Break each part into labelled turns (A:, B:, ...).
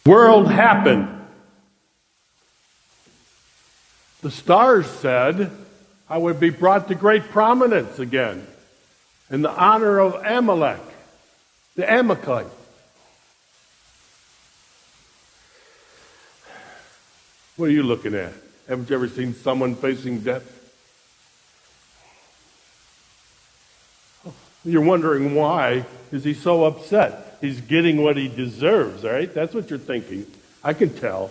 A: World happened. The stars said I would be brought to great prominence again in the honor of Amalek, the Amalekite. What are you looking at? Haven't you ever seen someone facing death? You're wondering why is he so upset? He's getting what he deserves, all right? That's what you're thinking. I can tell.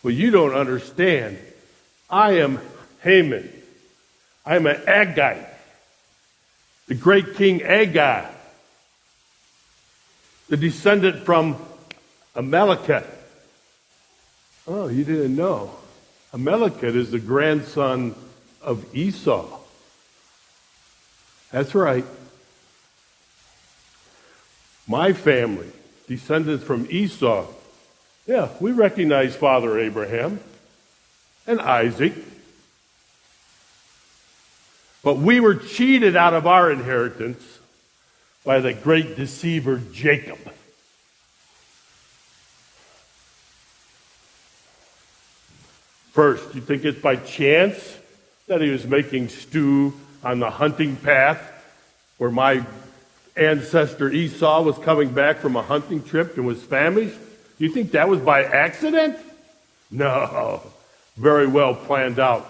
A: Well, you don't understand. I am Haman. I'm an Agagite. The great king Agag. The descendant from Amalek. Oh, you didn't know. Amalek is the grandson of Esau. That's right. My family, descendants from Esau. Yeah, we recognize Father Abraham and Isaac. But we were cheated out of our inheritance by the great deceiver Jacob. First, you think it's by chance that he was making stew on the hunting path where my ancestor Esau was coming back from a hunting trip and was famished? You think that was by accident? No. Very well planned out.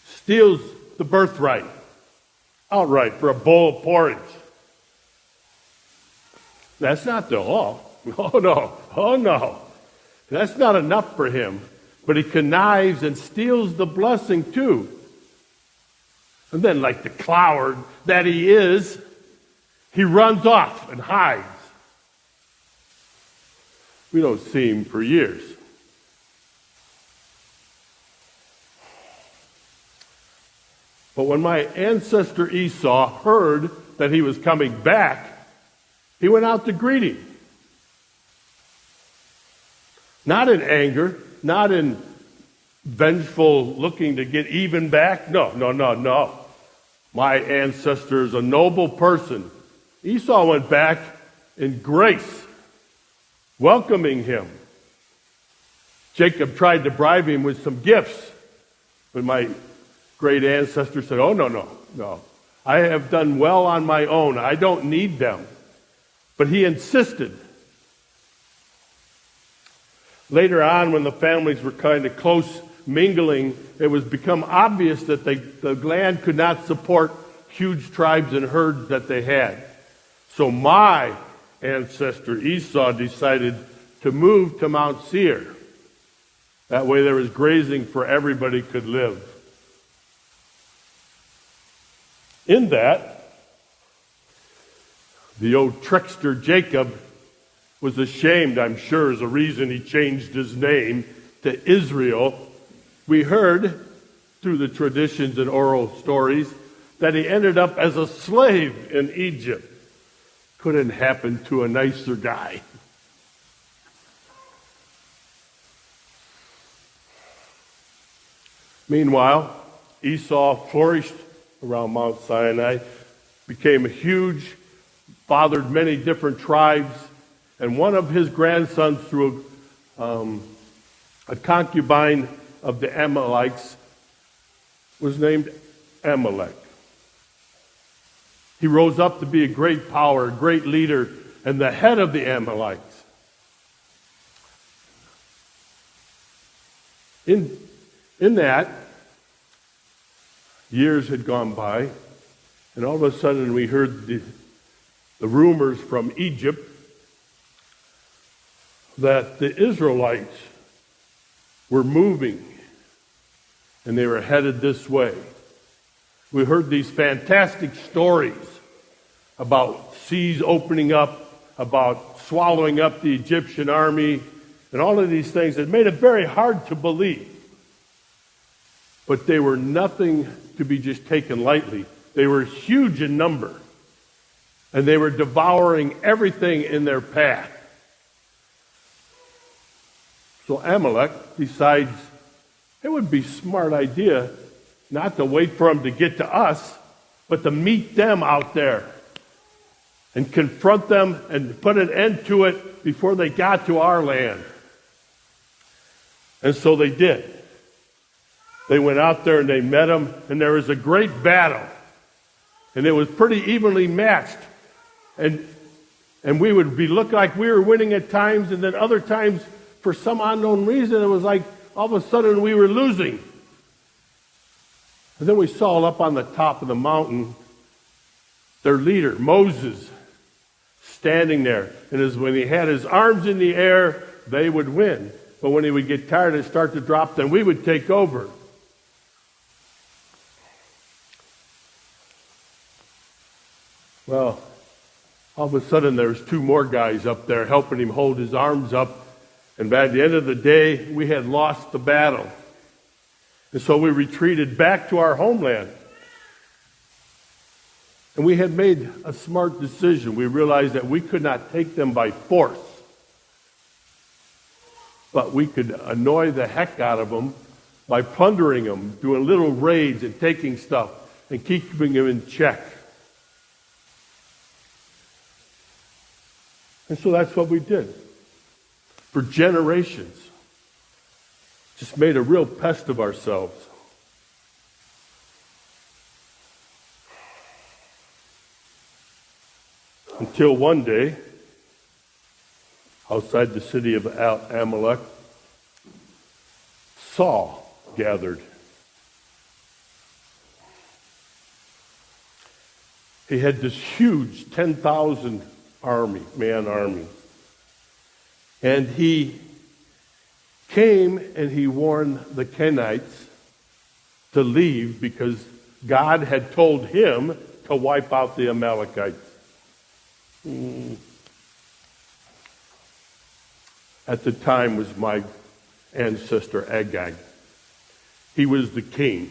A: Steals the birthright outright for a bowl of porridge. That's not the all. Oh no. Oh no. That's not enough for him. But he connives and steals the blessing too. And then, like the coward that he is, he runs off and hides. We don't see him for years. But when my ancestor Esau heard that he was coming back, he went out to greet him. Not in anger, not in vengeful looking to get even back. No. My ancestor is a noble person. Esau went back in grace, welcoming him. Jacob tried to bribe him with some gifts, but my great ancestor said, oh, no. I have done well on my own. I don't need them. But he insisted. Later on, when the families were kind of close mingling, it was become obvious that the land could not support huge tribes and herds that they had. So my ancestor Esau decided to move to Mount Seir. That way there was grazing for everybody could live. In that, the old trickster Jacob was ashamed, I'm sure, is the reason he changed his name to Israel. We heard through the traditions and oral stories that he ended up as a slave in Egypt. Couldn't happen to a nicer guy. Meanwhile, Esau flourished around Mount Sinai, became huge, fathered many different tribes, and one of his grandsons, through a concubine of the Amalekites, was named Amalek. He rose up to be a great power, a great leader, and the head of the Amalekites. In that, years had gone by, and all of a sudden we heard the rumors from Egypt that the Israelites were moving, and they were headed this way. We heard these fantastic stories about seas opening up, about swallowing up the Egyptian army, and all of these things that made it very hard to believe. But they were nothing to be just taken lightly. They were huge in number, and they were devouring everything in their path. So Amalek decides it would be a smart idea not to wait for them to get to us, but to meet them out there and confront them and put an end to it before they got to our land. And so they did. They went out there and they met them, and there was a great battle. And it was pretty evenly matched. And we would be look like we were winning at times, and then other times, for some unknown reason, it was like all of a sudden we were losing. And then we saw up on the top of the mountain their leader, Moses, standing there. And as when he had his arms in the air, they would win. But when he would get tired and start to drop, then we would take over. Well, all of a sudden there was two more guys up there helping him hold his arms up. And by the end of the day, we had lost the battle. And so we retreated back to our homeland. And we had made a smart decision. We realized that we could not take them by force. But we could annoy the heck out of them by plundering them, doing little raids and taking stuff and keeping them in check. And so that's what we did. For generations. Just made a real pest of ourselves. Until one day, outside the city of Amalek, Saul gathered. He had this huge 10,000 man army. And he came and he warned the Kenites to leave because God had told him to wipe out the Amalekites. At the time was my ancestor Agag. He was the king.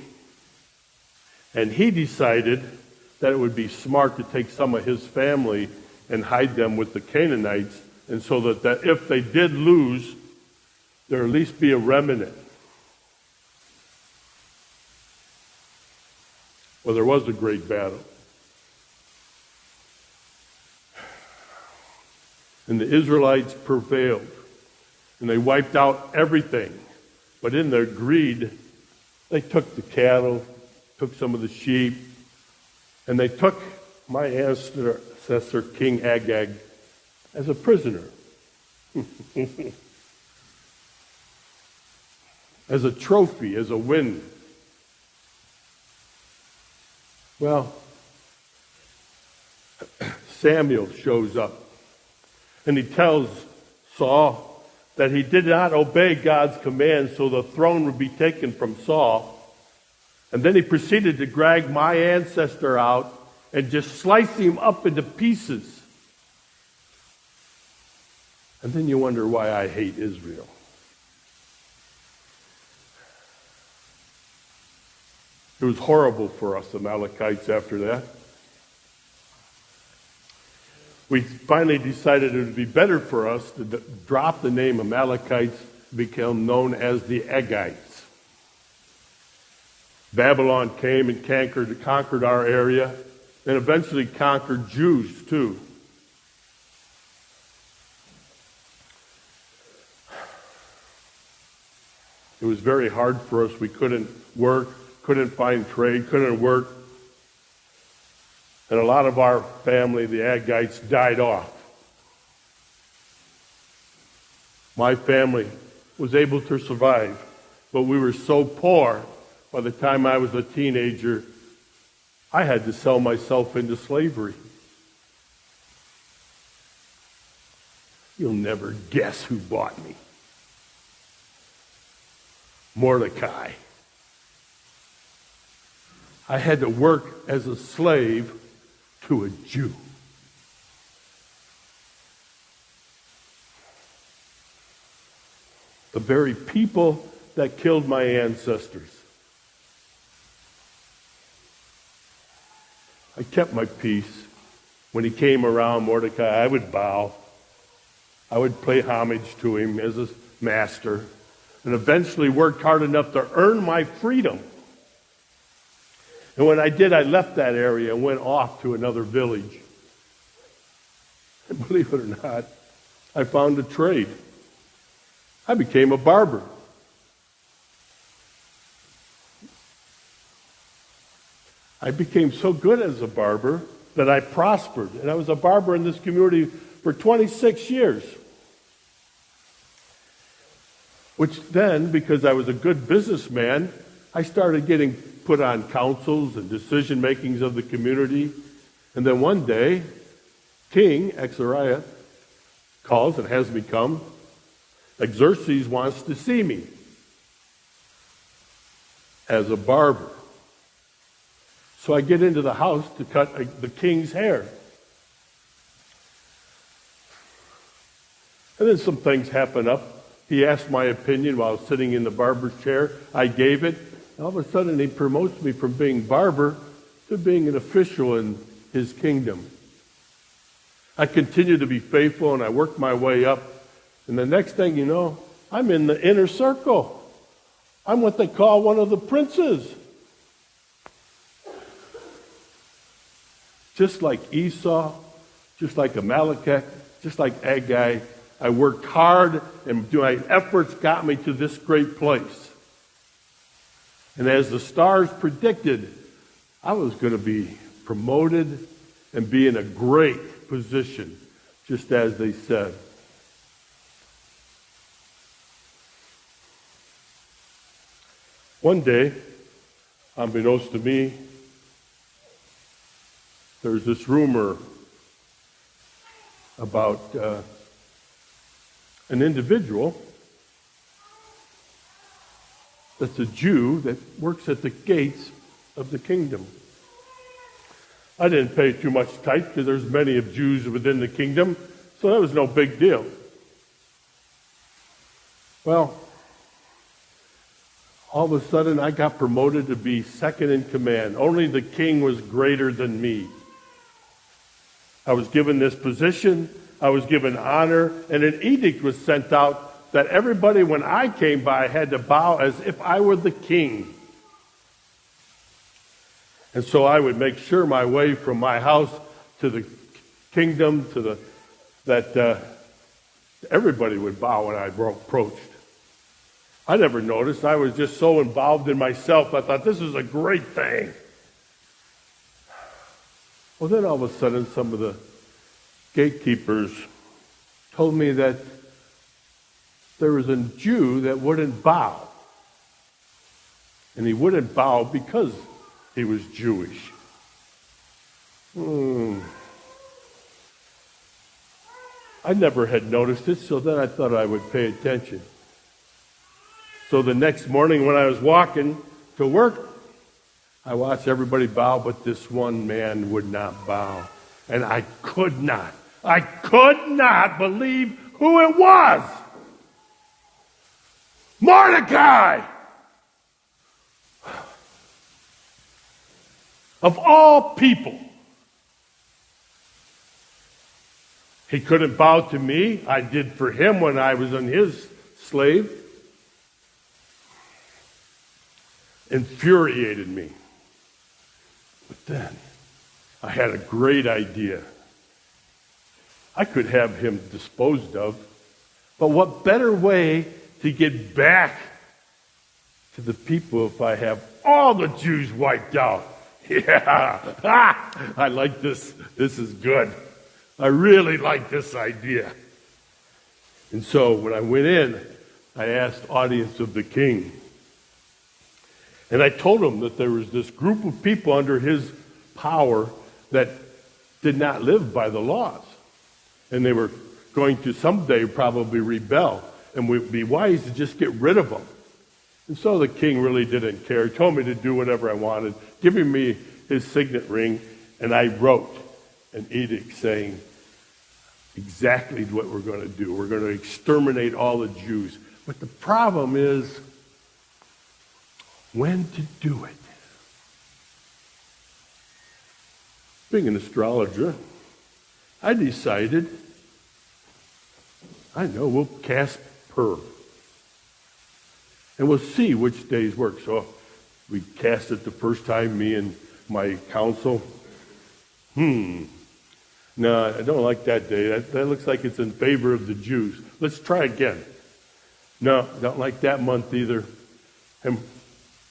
A: And he decided that it would be smart to take some of his family and hide them with the Canaanites, and so that if they did lose, there at least be a remnant. Well, there was a great battle. And the Israelites prevailed. And they wiped out everything. But in their greed, they took the cattle, took some of the sheep, and they took my ancestor, King Agag, as a prisoner. As a trophy, as a win. Well, Samuel shows up. And he tells Saul that he did not obey God's command, so the throne would be taken from Saul. And then he proceeded to drag my ancestor out and just slice him up into pieces. And then you wonder why I hate Israel. It was horrible for us Amalekites after that. We finally decided it would be better for us to drop the name Amalekites, become known as the Agites. Babylon came and conquered our area, and eventually conquered Jews too. It was very hard for us. We couldn't work, couldn't find trade, couldn't work. And a lot of our family, the Agites, died off. My family was able to survive, but we were so poor by the time I was a teenager, I had to sell myself into slavery. You'll never guess who bought me. Mordecai. I had to work as a slave to a Jew. The very people that killed my ancestors. I kept my peace. When he came around, Mordecai, I would bow. I would pay homage to him as a master, and eventually worked hard enough to earn my freedom. And when I did, I left that area and went off to another village. And believe it or not, I found a trade. I became a barber. I became so good as a barber that I prospered. And I was a barber in this community for 26 years. Which then, because I was a good businessman, I started getting put on councils and decision makings of the community. And then one day, King Xariah calls and has me come. Xerxes wants to see me as a barber. So I get into the house to cut the king's hair. And then some things happen up. He asked my opinion while I was sitting in the barber's chair. I gave it. All of a sudden, he promotes me from being barber to being an official in his kingdom. I continue to be faithful, and I work my way up. And the next thing you know, I'm in the inner circle. I'm what they call one of the princes. Just like Esau, just like Amalekite, just like Agag, I worked hard, and my efforts got me to this great place. And as the stars predicted, I was going to be promoted and be in a great position, just as they said. One day, unbeknownst to me, there's this rumor about an individual that's a Jew that works at the gates of the kingdom. I didn't pay too much sight because there's many of Jews within the kingdom, so that was no big deal. Well, all of a sudden I got promoted to be second in command. Only the king was greater than me. I was given this position, I was given honor, and an edict was sent out that everybody, when I came by, had to bow as if I were the king. And so I would make sure my way from my house to the kingdom, that everybody would bow when I approached. I never noticed. I was just so involved in myself. I thought, this is a great thing. Well, then all of a sudden, some of the gatekeepers told me that there was a Jew that wouldn't bow. And he wouldn't bow because he was Jewish. I never had noticed it, so then I thought I would pay attention. So the next morning when I was walking to work, I watched everybody bow, but this one man would not bow. And I could not believe who it was. Mordecai! Of all people. He couldn't bow to me. I did for him when I was on his slave. Infuriated me. But then, I had a great idea. I could have him disposed of, but what better way to get back to the people if I have all the Jews wiped out? Yeah, I like this. This is good. I really like this idea. And so when I went in, I asked audience of the king. And I told him that there was this group of people under his power that did not live by the laws. And they were going to someday probably rebel. And it would be wise to just get rid of them. And so the king really didn't care. He told me to do whatever I wanted, giving me his signet ring. And I wrote an edict saying exactly what we're going to do. We're going to exterminate all the Jews. But the problem is when to do it. Being an astrologer, I decided, we'll cast Pur. And we'll see which days work. So we cast it the first time, me and my counsel. No, I don't like that day. That looks like it's in favor of the Jews. Let's try again. No, don't like that month either. And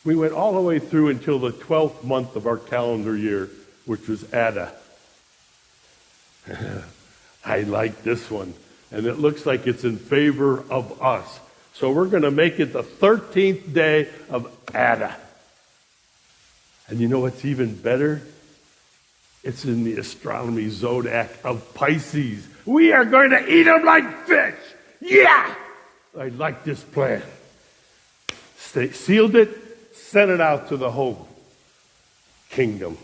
A: we went all the way through until the 12th month of our calendar year, which was Adar. I like this one. And it looks like it's in favor of us. So we're going to make it the 13th day of Adar. And you know what's even better? It's in the astronomy zodiac of Pisces. We are going to eat them like fish. Yeah! I like this plan. Sealed it, sent it out to the whole kingdom.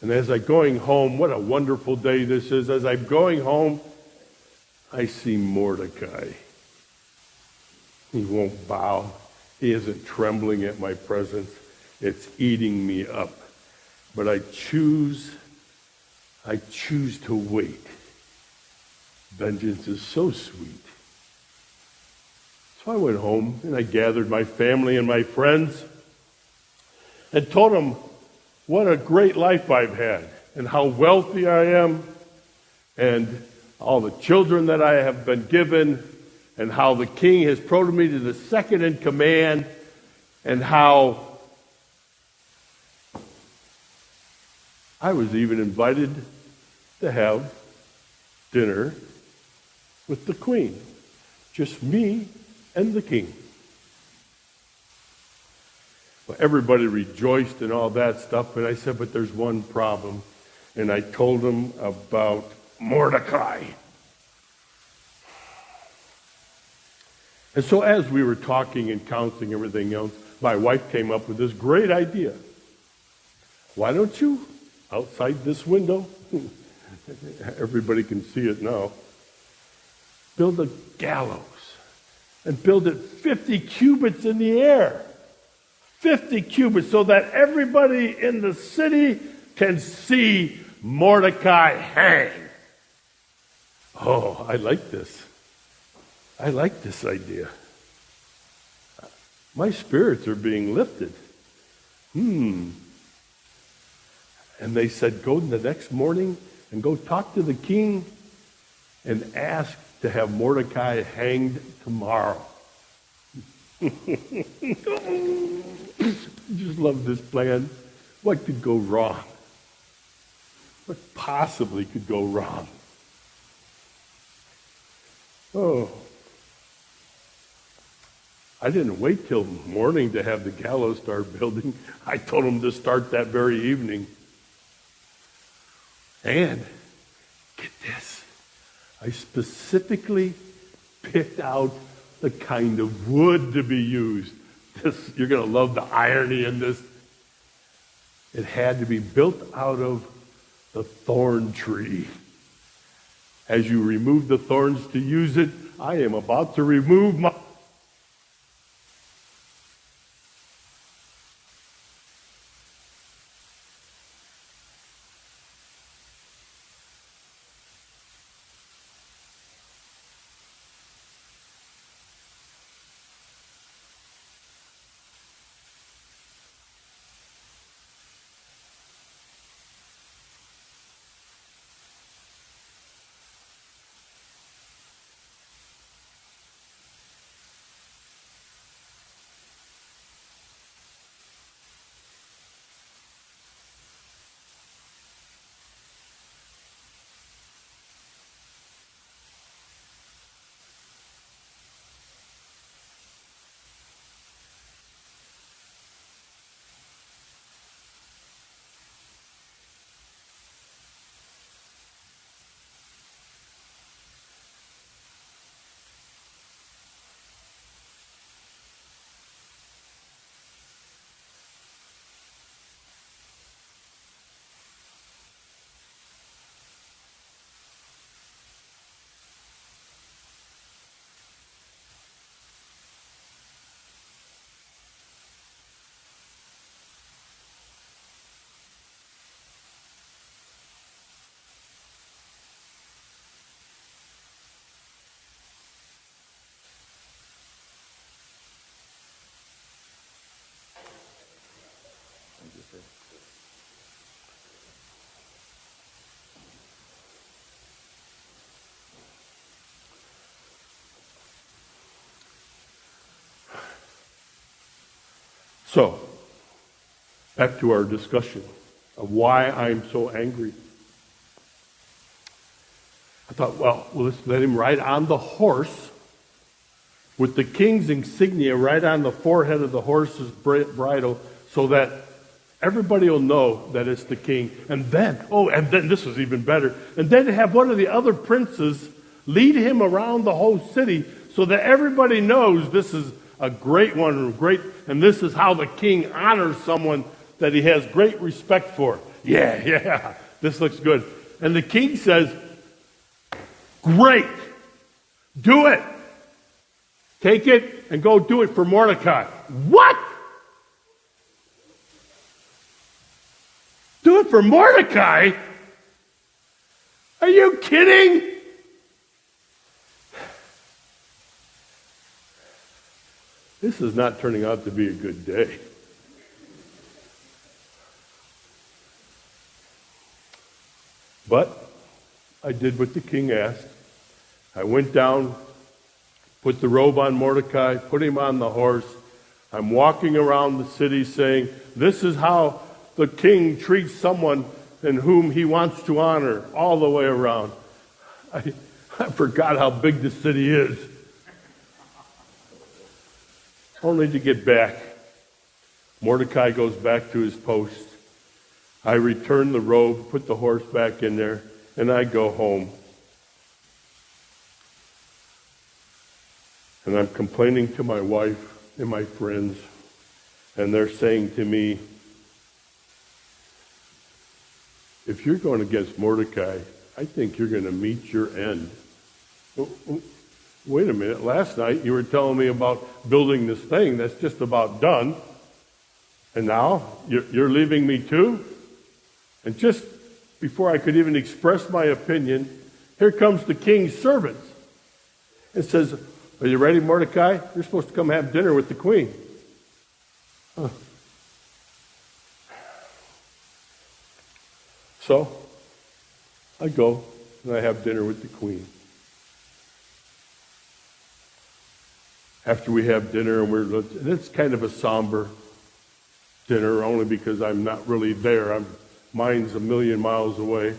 A: And as I'm going home, what a wonderful day this is. As I'm going home, I see Mordecai. He won't bow. He isn't trembling at my presence. It's eating me up. But I choose to wait. Vengeance is so sweet. So I went home and I gathered my family and my friends and told them what a great life I've had and how wealthy I am and all the children that I have been given and how the king has promoted me to the second in command and how I was even invited to have dinner with the queen. Just me and the king. Well, everybody rejoiced and all that stuff, but I said, but there's one problem. And I told them about Mordecai. And so as we were talking and counseling everything else, my wife came up with this great idea. Why don't you, outside this window, everybody can see it now, build a gallows and build it 50 cubits in the air. 50 cubits so that everybody in the city can see Mordecai hang. Oh, I like this. I like this idea. My spirits are being lifted. And they said, go the next morning and go talk to the king and ask to have Mordecai hanged tomorrow. Just love this plan. What could go wrong? What possibly could go wrong? Oh. I didn't wait till morning to have the gallows start building. I told them to start that very evening. And, get this, I specifically picked out the kind of wood to be used. You're going to love the irony in this. It had to be built out of the thorn tree. As you remove the thorns to use it, I am about to remove my... So, back to our discussion of why I'm so angry. I thought, well, let's let him ride on the horse with the king's insignia right on the forehead of the horse's bridle so that everybody will know that it's the king. And then this was even better. And then have one of the other princes lead him around the whole city so that everybody knows this is a great one, and this is how the king honors someone that he has great respect for. Yeah, this looks good. And the king says, great, do it. Take it and go do it for Mordecai. What? Do it for Mordecai? Are you kidding? This is not turning out to be a good day. But I did what the king asked. I went down, put the robe on Mordecai, put him on the horse. I'm walking around the city saying, this is how the king treats someone in whom he wants to honor, all the way around. I forgot how big the city is. Only to get back. Mordecai goes back to his post. I return the robe, put the horse back in there, and I go home. And I'm complaining to my wife and my friends, and they're saying to me, if you're going against Mordecai, I think you're going to meet your end. Wait a minute, last night you were telling me about building this thing that's just about done, and now you're leaving me too? And just before I could even express my opinion, here comes the king's servant and says, are you ready, Mordecai? You're supposed to come have dinner with the queen. Huh. So, I go and I have dinner with the queen. After we have dinner, and it's kind of a somber dinner, only because I'm not really there. Mine's a million miles away.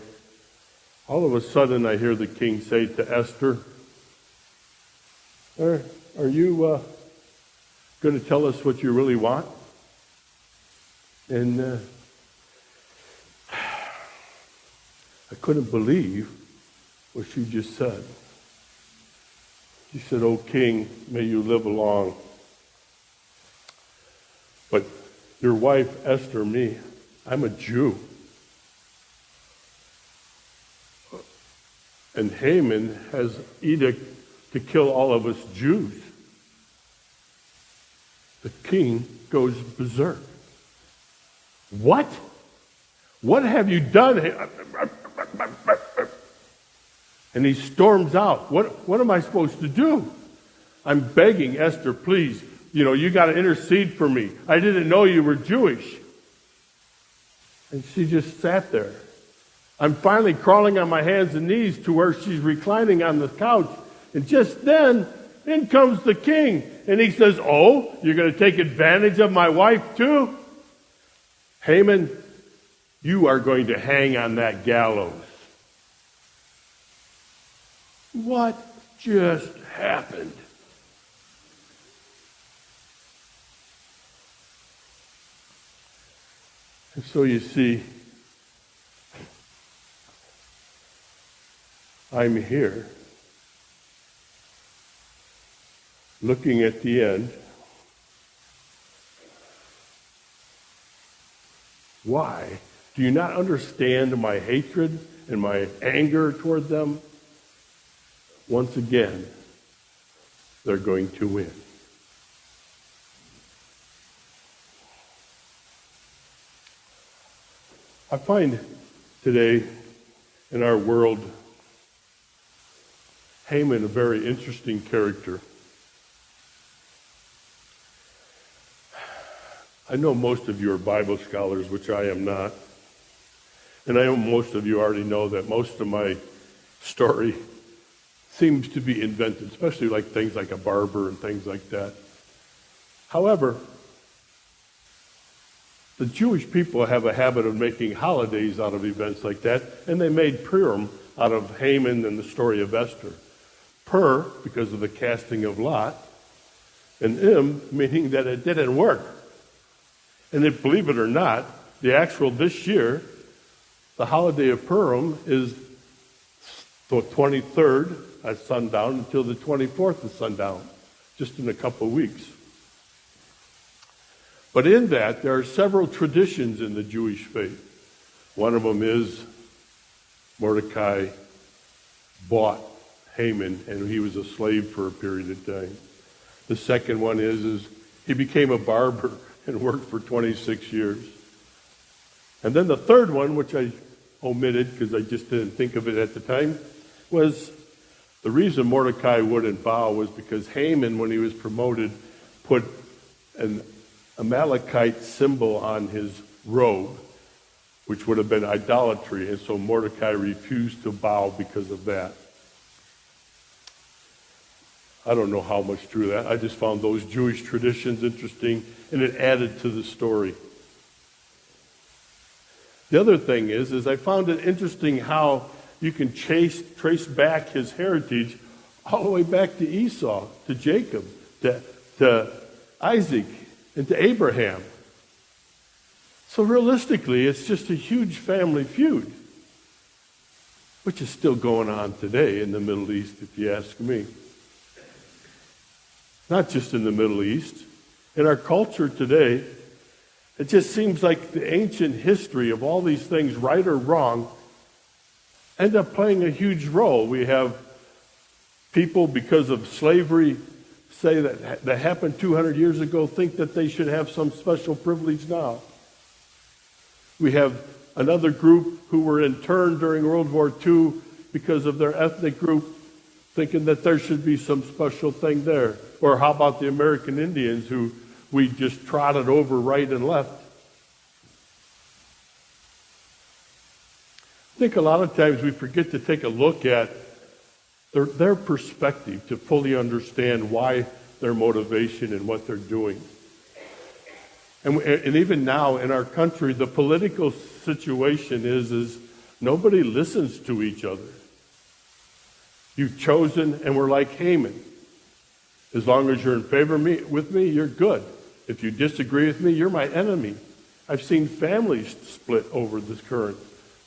A: All of a sudden, I hear the king say to Esther, are you going to tell us what you really want? And I couldn't believe what she just said. She said, "O king, may you live long. But your wife, Esther, me, I'm a Jew. And Haman has edict to kill all of us Jews." The king goes berserk. What? What have you done? And he storms out. What am I supposed to do? I'm begging Esther, please, you got to intercede for me. I didn't know you were Jewish. And she just sat there. I'm finally crawling on my hands and knees to where she's reclining on the couch. And just then, in comes the king. And he says, "Oh, you're going to take advantage of my wife too? Haman, you are going to hang on that gallows." What just happened? And so you see, I'm here looking at the end. Why? Do you not understand my hatred and my anger toward them? Once again, they're going to win. I find today in our world Haman a very interesting character. I know most of you are Bible scholars, which I am not. And I know most of you already know that most of my story seems to be invented, especially like things like a barber and things like that. However, The Jewish people have a habit of making holidays out of events like that, and they made Purim out of Haman and the story of Esther. Pur, because of the casting of Lot, and Im, meaning that it didn't work. And if, believe it or not, this year, the holiday of Purim is the 23rd at sundown until the 24th at sundown, just in a couple of weeks. But in that, there are several traditions in the Jewish faith. One of them is Mordecai bought Haman, and he was a slave for a period of time. The second one is he became a barber and worked for 26 years. And then the third one, which I omitted because I just didn't think of it at the time, was the reason Mordecai wouldn't bow was because Haman, when he was promoted, put an Amalekite symbol on his robe, which would have been idolatry, and so Mordecai refused to bow because of that. I don't know how much true that. I just found those Jewish traditions interesting, and it added to the story. The other thing is I found it interesting how you can trace back his heritage all the way back to Esau, to Jacob, to Isaac, and to Abraham. So realistically, it's just a huge family feud, which is still going on today in the Middle East, if you ask me. Not just in the Middle East. In our culture today, it just seems like the ancient history of all these things, right or wrong, end up playing a huge role. We have people, because of slavery, say that happened 200 years ago, think that they should have some special privilege now. We have another group who were interned during World War II because of their ethnic group, thinking that there should be some special thing there. Or how about the American Indians who we just trotted over right and left? I think a lot of times we forget to take a look at their perspective to fully understand why their motivation and what they're doing. And even now in our country, the political situation is nobody listens to each other. You've chosen, and we're like Haman. As long as you're in favor with me, you're good. If you disagree with me, you're my enemy. I've seen families split over this current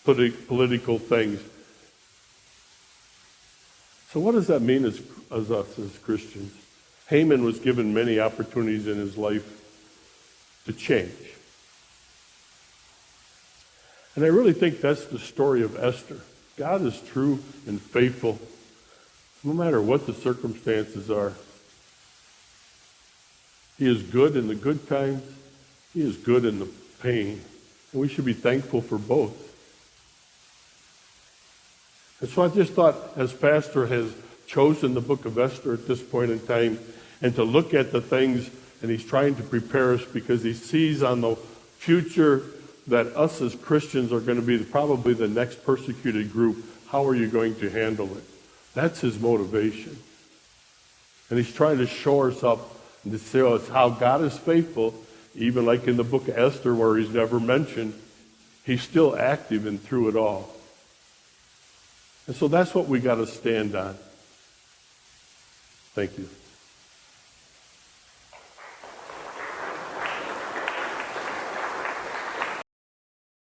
A: political things. So what does that mean as us as Christians? Haman was given many opportunities in his life to change. And I really think that's the story of Esther. God is true and faithful, no matter what the circumstances are. He is good in the good times. He is good in the pain. And we should be thankful for both. And so I just thought, as Pastor has chosen the book of Esther at this point in time, and to look at the things, and he's trying to prepare us because he sees on the future that us as Christians are going to be probably the next persecuted group. How are you going to handle it? That's his motivation. And he's trying to show us up and to show us how God is faithful, even like in the book of Esther where he's never mentioned. He's still active and through it all. And so that's what we got to stand on. Thank you.